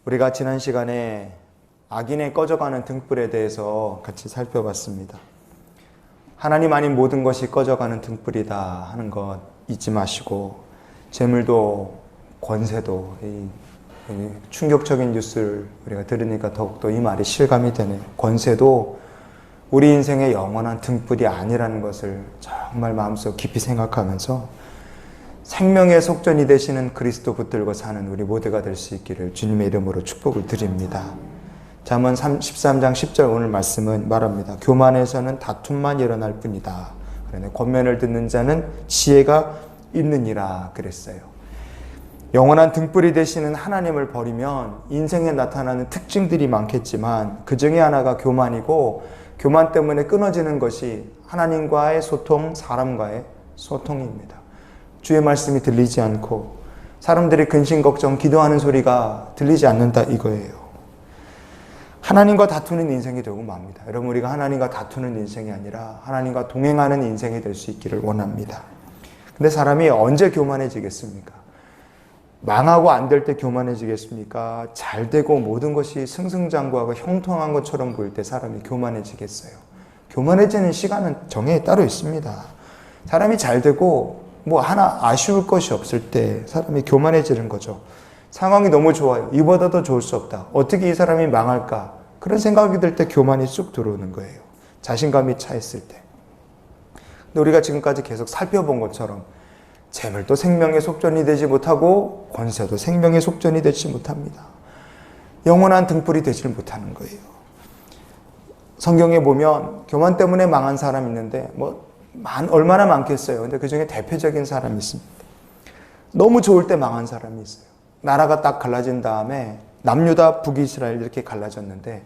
우리가 지난 시간에 악인의 꺼져가는 등불에 대해서 같이 살펴봤습니다. 하나님 아닌 모든 것이 꺼져가는 등불이다 하는 것 잊지 마시고, 재물도 권세도, 이 충격적인 뉴스를 우리가 들으니까 더욱더 이 말이 실감이 되네요. 권세도 우리 인생의 영원한 등불이 아니라는 것을 정말 마음속 깊이 생각하면서 생명의 속전이 되시는 그리스도 붙들고 사는 우리 모두가 될 수 있기를 주님의 이름으로 축복을 드립니다. 잠언 13장 10절 오늘 말씀은 말합니다. 교만에서는 다툼만 일어날 뿐이다. 그러네. 권면을 듣는 자는 지혜가 있느니라 그랬어요. 영원한 등불이 되시는 하나님을 버리면 인생에 나타나는 특징들이 많겠지만 그 중에 하나가 교만이고, 교만 때문에 끊어지는 것이 하나님과의 소통, 사람과의 소통입니다. 주의 말씀이 들리지 않고 사람들이 근심 걱정 기도하는 소리가 들리지 않는다 이거예요. 하나님과 다투는 인생이 되고 맙니다. 여러분, 우리가 하나님과 다투는 인생이 아니라 하나님과 동행하는 인생이 될 수 있기를 원합니다. 근데 사람이 언제 교만해지겠습니까? 망하고 안 될 때 교만해지겠습니까? 잘 되고 모든 것이 승승장구하고 형통한 것처럼 보일 때 사람이 교만해지겠어요? 교만해지는 시간은 정해 따로 있습니다. 사람이 잘 되고 뭐 하나 아쉬울 것이 없을 때 사람이 교만해지는 거죠. 상황이 너무 좋아요. 이보다 더 좋을 수 없다. 어떻게 이 사람이 망할까? 그런 생각이 들 때 교만이 쑥 들어오는 거예요. 자신감이 차 있을 때. 근데 우리가 지금까지 계속 살펴본 것처럼 재물도 생명의 속전이 되지 못하고 권세도 생명의 속전이 되지 못합니다. 영원한 등불이 되지 못하는 거예요. 성경에 보면 교만 때문에 망한 사람이 있는데 얼마나 많겠어요. 근데 그 중에 대표적인 사람이 있습니다. 너무 좋을 때 망한 사람이 있어요. 나라가 딱 갈라진 다음에 남유다 북이스라엘 이렇게 갈라졌는데,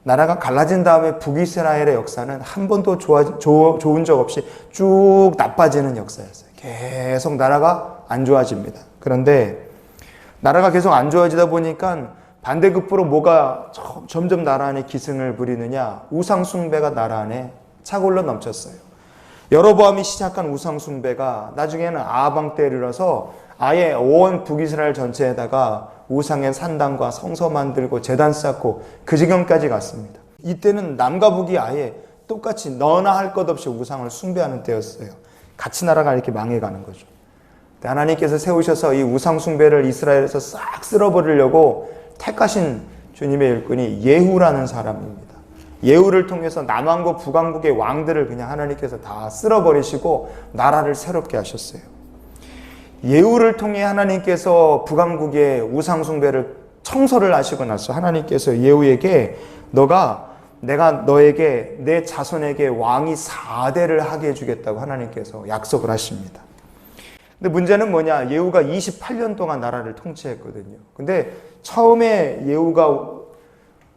나라가 갈라진 다음에 북이스라엘의 역사는 한 번도 좋은 적 없이 쭉 나빠지는 역사였어요. 계속 나라가 안 좋아집니다. 그런데 나라가 계속 안 좋아지다 보니까 반대급부로 뭐가 점점 나라 안에 기승을 부리느냐, 우상숭배가 나라 안에 차고흘러 넘쳤어요. 여로보암이 시작한 우상숭배가 나중에는 아방 때에 이르러서 아예 온 북이스라엘 전체에다가 우상의 산당과 성서 만들고 제단 쌓고 그 지경까지 갔습니다. 이때는 남과 북이 아예 똑같이 너나 할 것 없이 우상을 숭배하는 때였어요. 같이 나라가 이렇게 망해가는 거죠. 하나님께서 세우셔서 이 우상숭배를 이스라엘에서 싹 쓸어버리려고 택하신 주님의 일꾼이 예후라는 사람입니다. 예후를 통해서 남왕국 북왕국의 왕들을 그냥 하나님께서 다 쓸어버리시고 나라를 새롭게 하셨어요. 예후를 통해 하나님께서 북왕국의 우상숭배를 청소를 하시고 나서 하나님께서 예후에게 내가 너에게 내 자손에게 왕이 4대를 하게 해주겠다고 하나님께서 약속을 하십니다. 근데 문제는 뭐냐? 예후가 28년 동안 나라를 통치했거든요. 근데 처음에 예후가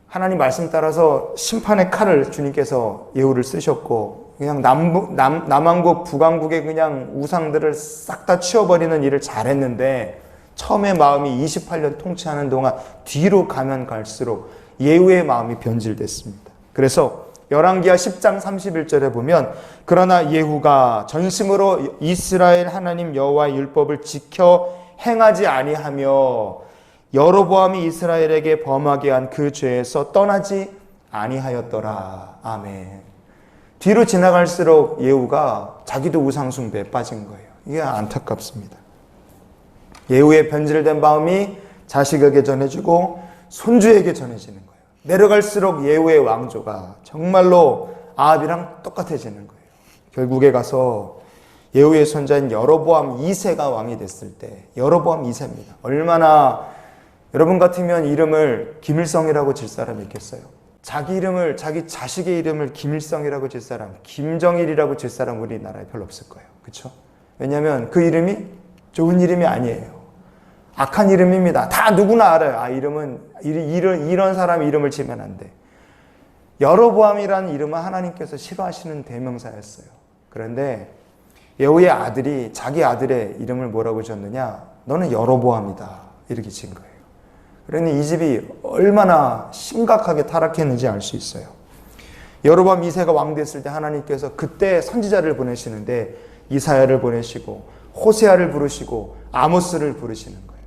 하나님 말씀 따라서 심판의 칼을 주님께서 예후를 쓰셨고, 그냥 남왕국 북왕국의 그냥 우상들을 싹 다 치워버리는 일을 잘했는데, 처음에 마음이 28년 통치하는 동안 뒤로 가면 갈수록 예후의 마음이 변질됐습니다. 그래서 열왕기하 10장 31절에 보면, 그러나 예후가 전심으로 이스라엘 하나님 여호와의 율법을 지켜 행하지 아니하며 여로보암이 이스라엘에게 범하게 한 그 죄에서 떠나지 아니하였더라. 아멘. 뒤로 지나갈수록 예후가 자기도 우상숭배에 빠진 거예요. 이게 안타깝습니다. 예후의 변질된 마음이 자식에게 전해지고 손주에게 전해지는 거예요. 내려갈수록 예후의 왕조가 정말로 아합이랑 똑같아지는 거예요. 결국에 가서 예후의 손자인 여로보암 2세가 왕이 됐을 때, 여로보암 2세입니다. 얼마나, 여러분 같으면 이름을 김일성이라고 질 사람이 있겠어요? 자기 자식의 이름을 김일성이라고 질 사람, 김정일이라고 질 사람 우리나라에 별로 없을 거예요. 그렇죠? 왜냐하면 그 이름이 좋은 이름이 아니에요. 악한 이름입니다. 다 누구나 알아요. 이런 사람 이름을 지면 안 돼. 여로보암이라는 이름은 하나님께서 싫어하시는 대명사였어요. 그런데 예후의 아들이 자기 아들의 이름을 뭐라고 졌느냐? 너는 여로보암이다. 이렇게 진 거예요. 그러니 이 집이 얼마나 심각하게 타락했는지 알 수 있어요. 여로보암 2세가 왕 됐을 때 하나님께서 그때 선지자를 보내시는데 이사야를 보내시고 호세아를 부르시고 아모스를 부르시는 거예요.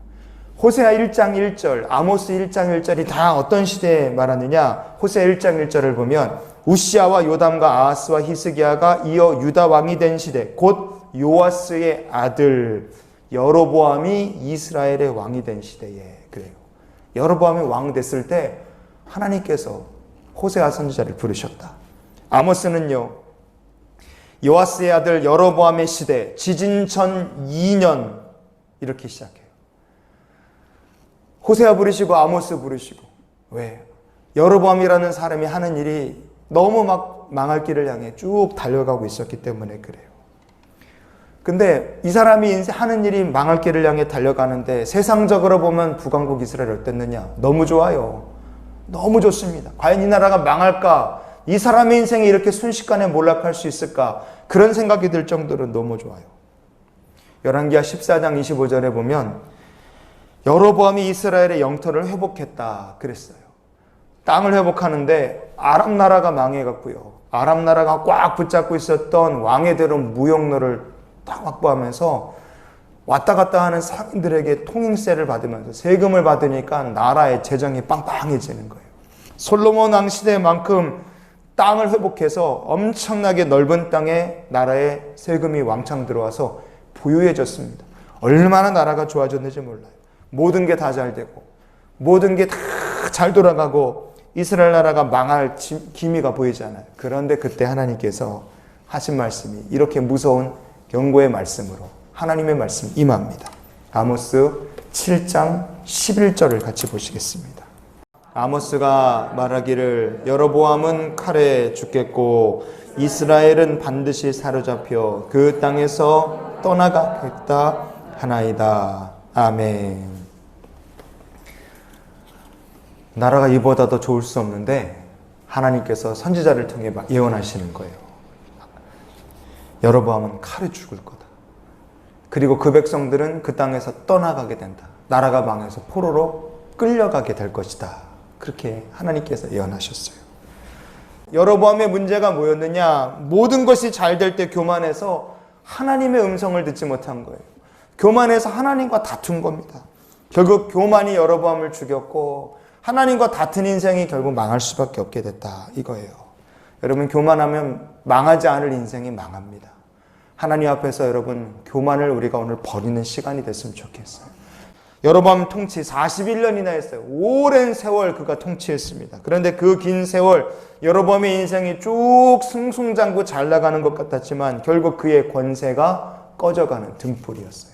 호세아 1장 1절, 아모스 1장 1절이 다 어떤 시대에 말하느냐? 호세아 1장 1절을 보면 우시아와 요담과 아하스와 히스기야가 이어 유다 왕이 된 시대, 곧 요아스의 아들 여로보암이 이스라엘의 왕이 된 시대에, 그래요. 여로보암이 왕 됐을 때 하나님께서 호세아 선지자를 부르셨다. 아모스는요, 요아스의 아들 여로보암의 시대, 지진 전 2년 이렇게 시작해요. 호세아 부르시고 아모스 부르시고. 왜? 여로보암이라는 사람이 하는 일이 너무 막 망할 길을 향해 쭉 달려가고 있었기 때문에 그래요. 근데 이 사람이 하는 일이 망할 길을 향해 달려가는데 세상적으로 보면 북왕국 이스라엘 어땠느냐? 너무 좋아요. 너무 좋습니다. 과연 이 나라가 망할까? 이 사람의 인생이 이렇게 순식간에 몰락할 수 있을까? 그런 생각이 들 정도로 너무 좋아요. 열왕기하 14장 25절에 보면 여로보암이 이스라엘의 영토를 회복했다 그랬어요. 땅을 회복하는데 아람 나라가 망해갔고요. 아람 나라가 꽉 붙잡고 있었던 왕에 대한 무역로를 딱 확보하면서 왔다 갔다 하는 상인들에게 통행세를 받으면서 세금을 받으니까 나라의 재정이 빵빵해지는 거예요. 솔로몬 왕 시대만큼 땅을 회복해서 엄청나게 넓은 땅에 나라에 세금이 왕창 들어와서 부유해졌습니다. 얼마나 나라가 좋아졌는지 몰라요. 모든 게 다 잘 되고 모든 게 다 잘 돌아가고 이스라엘 나라가 망할 기미가 보이지 않아요. 그런데 그때 하나님께서 하신 말씀이 이렇게 무서운 경고의 말씀으로 하나님의 말씀 임합니다. 아모스 7장 11절을 같이 보시겠습니다. 아모스가 말하기를 여로보암은 칼에 죽겠고 이스라엘은 반드시 사로잡혀 그 땅에서 떠나가겠다 하나이다. 아멘. 나라가 이보다 더 좋을 수 없는데 하나님께서 선지자를 통해 예언하시는 거예요. 여로보암은 칼에 죽을 거다. 그리고 그 백성들은 그 땅에서 떠나가게 된다. 나라가 망해서 포로로 끌려가게 될 것이다. 그렇게 하나님께서 예언하셨어요. 여로보암의 문제가 뭐였느냐? 모든 것이 잘 될 때 교만해서 하나님의 음성을 듣지 못한 거예요. 교만해서 하나님과 다툰 겁니다. 결국 교만이 여로보암을 죽였고 하나님과 다툰 인생이 결국 망할 수밖에 없게 됐다 이거예요. 여러분, 교만하면 망하지 않을 인생이 망합니다. 하나님 앞에서 여러분 교만을 우리가 오늘 버리는 시간이 됐으면 좋겠어요. 여로보암 통치 41년이나 했어요. 오랜 세월 그가 통치했습니다. 그런데 그 긴 세월 여로보암의 인생이 쭉 승승장구 잘 나가는 것 같았지만 결국 그의 권세가 꺼져가는 등불이었어요.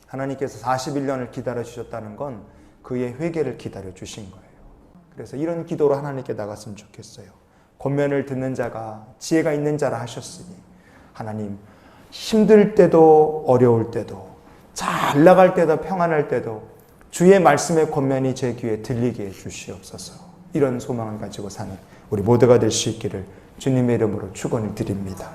하나님께서 41년을 기다려 주셨다는 건 그의 회개를 기다려 주신 거예요. 그래서 이런 기도로 하나님께 나갔으면 좋겠어요. 권면을 듣는 자가 지혜가 있는 자라 하셨으니 하나님, 힘들 때도 어려울 때도 잘 나갈 때도 평안할 때도 주의 말씀의 권면이 제 귀에 들리게 해 주시옵소서. 이런 소망을 가지고 사는 우리 모두가 될 수 있기를 주님의 이름으로 축원을 드립니다.